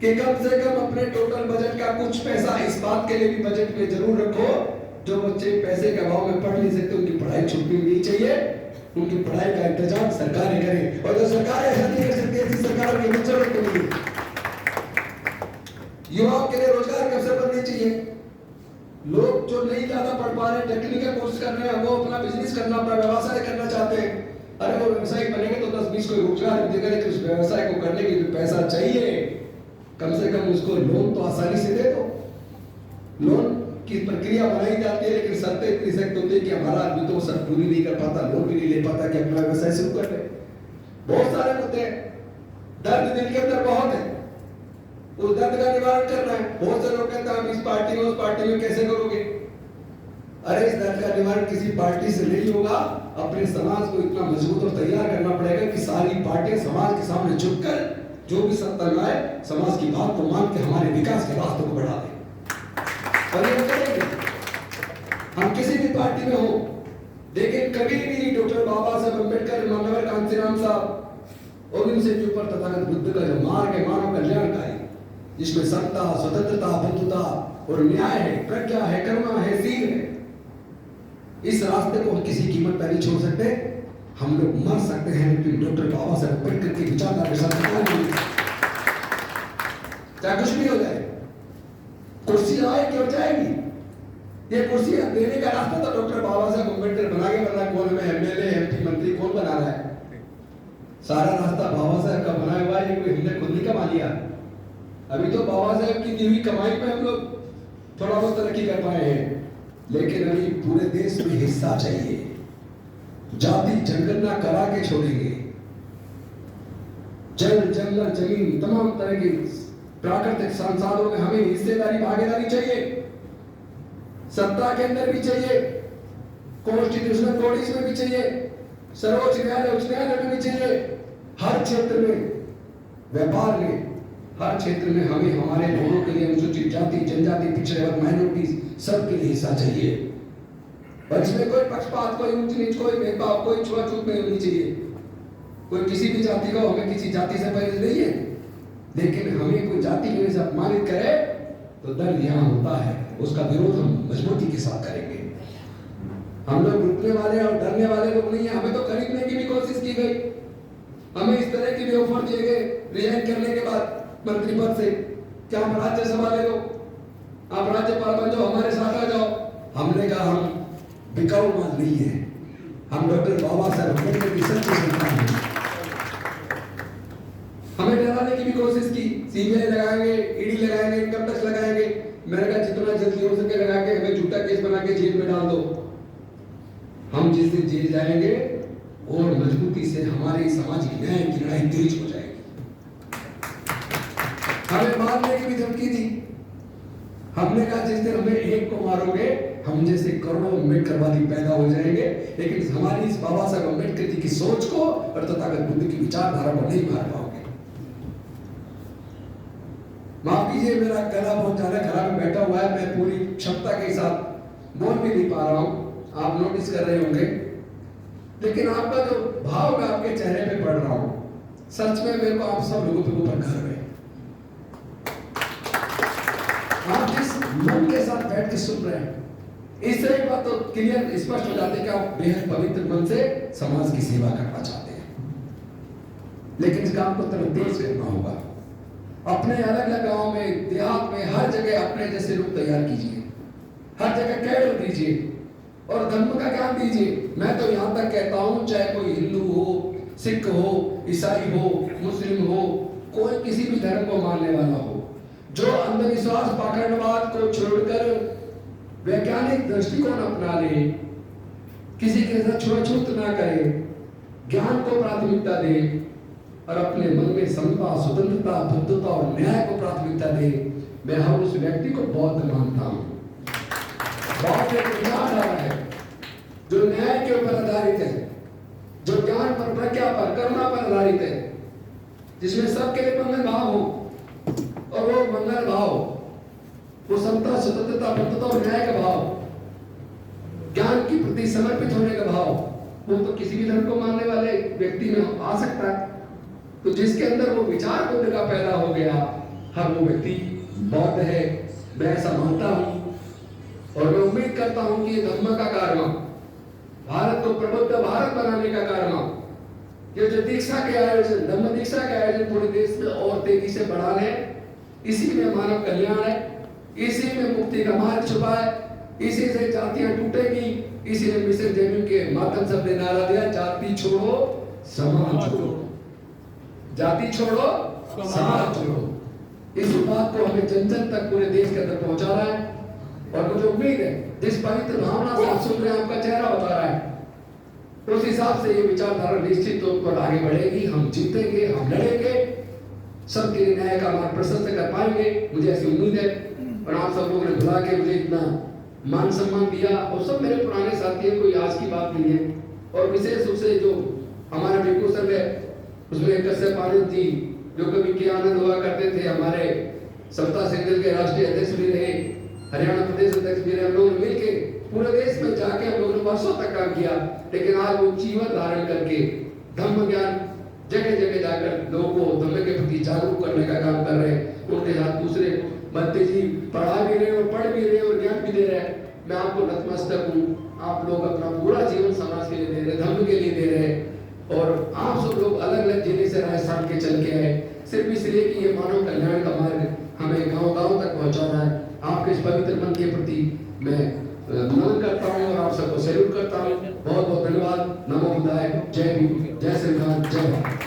कि कम से कम अपने टोटल बजट का कुछ पैसा इस बात के लिए भी बजट में जरूर रखो, जो बच्चे पैसे के अभाव में पढ़ नहीं सकते उनकी पढ़ाई छुट्टी नहीं चाहिए, उनकी पढ़ाई का इंतजाम सरकारें करें। और जो सरकार ऐसा नहीं कर सकती ऐसी सरकार की जरूरत नहीं। युवाओं के लिए रोजगार के अवसर बनने चाहिए। लोग जो नहीं ज्यादा पढ़ पा रहे, टेक्निकल कोर्स कर रहे हैं, वो अपना बिजनेस करना, अपना व्यवसाय करना चाहते हैं। अरे वो व्यवसायी बनेंगे तो 10-20 को रोजगार देगा, लेकिन उस व्यवसाय को करने के लिए पैसा चाहिए। कम से कम उसको लोन तो आसानी से दे दो। लोन की प्रक्रिया बनाई जाती है, लेकिन शर्तें इतनी सख्त होती है कि हमारा आदमी तो वो सब पूरी नहीं कर पाता, लोन भी नहीं ले पाता कि अपना व्यवसाय शुरू कर ले। बहुत सारे मुद्दे हैं, दर्द दिल के अंदर बहुत है, उस दर्द का निवारण करना है। बहुत से लोग कहते हैं हम इस पार्टी में उस पार्टी में कैसे करोगे? अरे इस दर्द का निवारण किसी पार्टी से नहीं होगा, अपने समाज को इतना मजबूत और तैयार करना पड़ेगा कि सारी पार्टियां समाज के सामने झुककर जो भी सत्ता में आए समाज की बात को मान के हमारे विकास के रास्ते को बढ़ा दें। और ये करेंगे हम किसी भी पार्टी में हो, लेकिन कभी भी डॉक्टर बाबा साहब अम्बेडकर, मानव कांतिराम साहब और इनसे भी ऊपर तथागत बुद्ध का जो मार्ग है मानव कल्याण का है, जिसमें सत्ता, स्वतंत्रता, बंधुता और न्याय है, प्रज्ञा है, करुणा है, सील है, इस रास्ते को हम किसी कीमत पर नहीं छोड़ सकते। हम लोग मर सकते हैं लेकिन डॉक्टर बाबा साहब अम्बेडकर की विचारधारा के साथ चाहे कुछ भी हो जाए, कुर्सी आए क्यों जाएगी, ये कुर्सी देने का रास्ता तो डॉक्टर बाबा साहब अम्बेडकर बना के, वरना कौन में एमएलए, एमपी, मंत्री कौन बना रहा है? सारा रास्ता बाबा साहब का बना हुआ है, कोई हमने खुद नहीं कमा लिया। अभी तो बाबा साहब की दी हुई कमाई पे हम लोग थोड़ा बहुत तरक्की कर पाए हैं, लेकिन अभी पूरे देश में हिस्सा चाहिए। जाति जनगणना करा के छोड़ेंगे। जल, जंगल, जमीन, तमाम तरह की प्राकृतिक संसाधनों में हमें हिस्सेदारी, भागीदारी चाहिए। सत्ता के अंदर भी चाहिए, कॉन्स्टिट्यूशनल बॉडीज में भी चाहिए, सर्वोच्च न्यायालय, उच्च न्यायालय में भी चाहिए। हर क्षेत्र में, व्यापार में, हर क्षेत्र में हमें हमारे लोगों के लिए, अनुसूचित जाति, जनजाति, पिछड़े वर्ग, माइनॉरिटीज, सबके लिए हिस्सा चाहिए। और इसमें कोई पक्षपात, कोई ऊंच नीच, कोई भेदभाव, कोई छुआछूत नहीं होनी चाहिए। कोई किसी भी जाति को, हमें किसी जाति से पहले नहीं है, लेकिन हमें कोई जाति की वजह से अपमानित करे तो दर्द यहाँ होता है, उसका विरोध हम मजबूती के साथ करेंगे। हम लोग रुकने वाले और डरने वाले लोग नहीं है। हमें तो खरीदने की भी कोशिश की गई, हमें इस तरह की भी ऑफर दिए गए रिजाइन करने के बाद मंत्री पद से, क्या आप राज्य संभाले लो, आप राज्यपाल बन जाओ, हमारे साथ आ जाओ। हमने कहा हम बिकाऊ माल नहीं है, हम डॉक्टर बाबा साहब अम्बेडकर की सच्ची संतान हैं। हमें डराने की भी कोशिश की, सीबीआई लगाएंगे, ईडी लगाएंगे, इनकम टैक्स लगाएंगे। मैंने कहा जितना जल्दी हो सके लगा के हमें झूठा केस बना के जेल में डाल दो। हम जिस दिन जेल जाएंगे और मजबूती से हमारे समाज की न्याय की लड़ाई तेज हो जाएगी। हमें मारने की भी धमकी दी। हमने कहा जिस दिन हमें एक को मारोगे हम जैसे करोड़ों अम्बेडकरवादी पैदा हो जाएंगे, लेकिन हमारी इस बाबा साहब अम्बेडकर जी की सोच को और तथागत बुद्ध की विचारधारा को नहीं मार पाओगे। माफ कीजिए, मेरा गला बहुत ज्यादा खराब में बैठा हुआ है, मैं पूरी क्षमता के साथ बोल भी नहीं पा रहा हूं, आप नोटिस कर रहे होंगे, लेकिन आपका जो भाव मैं आपके चेहरे पे पढ़ रहा हूं, सच में मेरे को आप सब लोगों के ऊपर गर्व है। आप जिस मन के साथ बैठ के सुन रहे हैं, इससे एक बात तो क्लियर स्पष्ट हो जाती है कि आप बेहद पवित्र मन से समाज की सेवा करना चाहते हैं, लेकिन इस काम को तरह तेज करना होगा। अपने अलग अलग गांव में, देहात में, हर जगह अपने जैसे लोग तैयार कीजिए, हर जगह कैडर दीजिए और धर्म का ज्ञान दीजिए। मैं तो यहां तक कहता हूं, चाहे कोई हिंदू हो, सिख हो, ईसाई हो, मुस्लिम हो, कोई किसी भी धर्म को मानने वाला हो, जो अंधविश्वास, पाखंडवाद को छोड़कर वैज्ञानिक दृष्टिकोण अपना ले, किसी के साथ छुआछूत ना करे, ज्ञान को प्राथमिकता दे और अपने मन में समता, स्वतंत्रता, बुद्धता और न्याय को प्राथमिकता दे, मैं हर उस व्यक्ति को बौद्ध मानता हूं। बौद्ध एक विचारधारा है जो न्याय के ऊपर आधारित है, जो ज्ञान पर, प्रज्ञा पर, करुणा पर आधारित है, जिसमें सबके लिए मंगल भाव हो, और वो मंगल भाव, वो समता, स्वतंत्रता, बंधुता और न्याय का भाव, ज्ञान के प्रति समर्पित होने का भाव, वो तो किसी भी धर्म को मानने वाले व्यक्ति में आ सकता है। तो जिसके अंदर वो विचार बुद्ध का पैदा हो गया, हर वो व्यक्ति बौद्ध है, मैं ऐसा मानता हूं और मैं उम्मीद करता हूं कि ये धम्म का कारनामा, भारत को प्रबुद्ध भारत बनाने का कारनामा, ये जो दीक्षा के आयोजन, धम्म दीक्षा के आयोजन पूरे देश में और तेजी से बढ़ाना है, इसी में मानव कल्याण है, इसी में मुक्ति का मार्ग छुपा है, इसी से जातियां टूटेगी, इसी ने मिस्टर जेबी के माध्यम से अपने नारा दिया, जाति छोड़ो समाज छोड़ो, जाति छोड़ो समाज छोड़ो। इस बात को हमें जन जन तक पूरे देश के अंदर पहुंचाना है और मुझे उम्मीद है जिस पवित्र भावना से आप सुन रहे हैं, आपका चेहरा बता रहा है, उस हिसाब से ये विचारधारा निश्चित तौर पर आगे बढ़ेगी। हम जीतेंगे, हम लड़ेंगे, सबके लिए न्याय का मार्ग प्रशस्त कर पाएंगे, मुझे ऐसी उम्मीद है। और आप सब लोगों ने बुला के मुझे इतना मान सम्मान दिया और सब मेरे पुराने साथी हैं, कोई आज की बात नहीं है। और विशेष रूप से जो हमारा बिल्कुल संघ है, उसमें कश्यप आनंद जी जो कभी के आनंद हुआ करते थे, हमारे समता सेंटर के राष्ट्रीय अध्यक्ष भी रहे, हरियाणा प्रदेश अध्यक्ष भी रहे। हम लोग मिलके पूरे देश में जाके हम लोगों ने वर्षों तक काम किया, लेकिन आज वो जीवन धारण करके धम्म ज्ञान जगह जगह जाकर लोगों को धम्म के प्रति जागरूक करने का काम कर रहे हैं। उनके साथ दूसरे बंते जी पढ़ा भी रहे और पढ़ भी रहे और ज्ञान भी दे रहे हैं। मैं आपको नतमस्तक हूँ, आप लोग अपना पूरा जीवन समाज के लिए दे रहे, धम्म के लिए दे रहे और आप सब लोग अलग अलग जिले से राजस्थान के चल के आए, सिर्फ इसलिए कि ये मानव कल्याण का मार्ग हमें गांव-गांव तक पहुंचाना है। आपके इस पवित्र मन के प्रति मैं नमन करता हूँ और आप सबको सैल्यूट करता हूँ। बहुत बहुत धन्यवाद। नमो बुद्धाय, जय भीम, जय श्री राम, जय भारत।